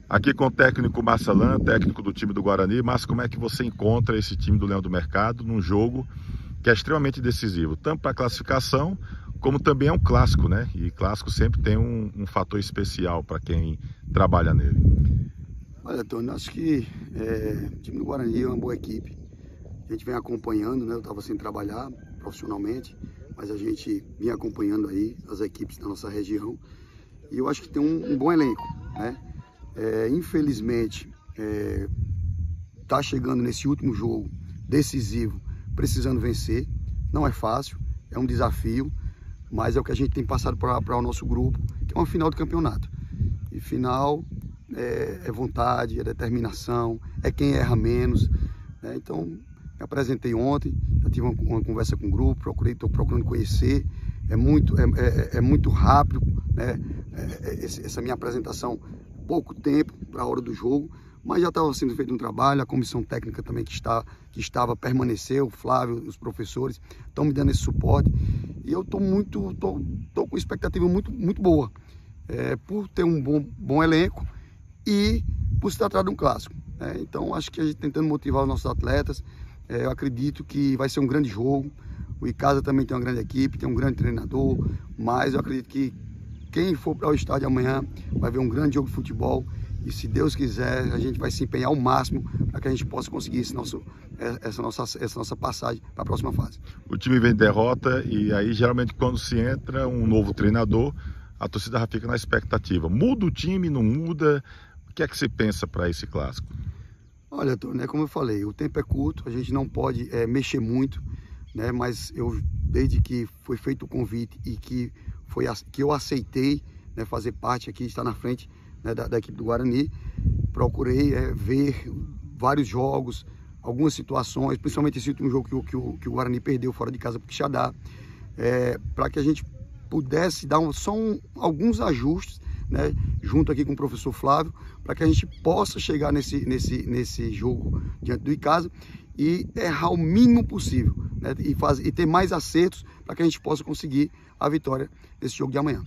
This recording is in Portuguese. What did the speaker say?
Aqui com o técnico Marcelan, técnico do time do Guarani. Mas como é que você encontra esse time do Leão do Mercado num jogo que é extremamente decisivo, tanto para a classificação, como também é um clássico, né? E clássico sempre tem um fator especial para quem trabalha nele. Olha, Tony, acho que o time do Guarani é uma boa equipe. A gente vem acompanhando, né? Eu estava sem trabalhar profissionalmente, mas a gente vinha acompanhando aí as equipes da nossa região. E eu acho que tem um bom elenco, né? Infelizmente, tá chegando nesse último jogo decisivo, precisando vencer. Não é fácil, é um desafio, mas é o que a gente tem passado para o nosso grupo, que é uma final de campeonato. E final é vontade, é determinação, é quem erra menos, né? Então, me apresentei ontem, já tive uma conversa com o grupo, estou procurando conhecer, é muito rápido, né? Essa minha apresentação, pouco tempo para a hora do jogo, mas já estava sendo feito um trabalho, a comissão técnica também que estava permaneceu, o Flávio, os professores estão me dando esse suporte, e eu tô com expectativa muito boa, por ter um bom elenco e por se tratar de um clássico, né? Então acho que a gente tentando motivar os nossos atletas, eu acredito que vai ser um grande jogo. O Icasa também tem uma grande equipe, tem um grande treinador, mas eu acredito que quem for para o estádio amanhã vai ver um grande jogo de futebol. E se Deus quiser, a gente vai se empenhar ao máximo para que a gente possa conseguir essa nossa passagem para a próxima fase. O time vem de derrota e aí geralmente quando se entra um novo treinador, a torcida já fica na expectativa. Muda o time, não muda? O que é que você pensa para esse clássico? Olha, Tony, como eu falei, o tempo é curto, a gente não pode mexer muito, né? Mas desde que foi feito o convite e que eu aceitei, né, fazer parte aqui, estar na frente, né, da equipe do Guarani, procurei ver vários jogos, algumas situações, principalmente esse último jogo que o Guarani perdeu fora de casa para o Quixadá, para que a gente pudesse dar alguns ajustes, né, junto aqui com o professor Flávio, para que a gente possa chegar nesse jogo diante do Icasa e errar o mínimo possível, né, e ter mais acertos para que a gente possa conseguir a vitória nesse jogo de amanhã.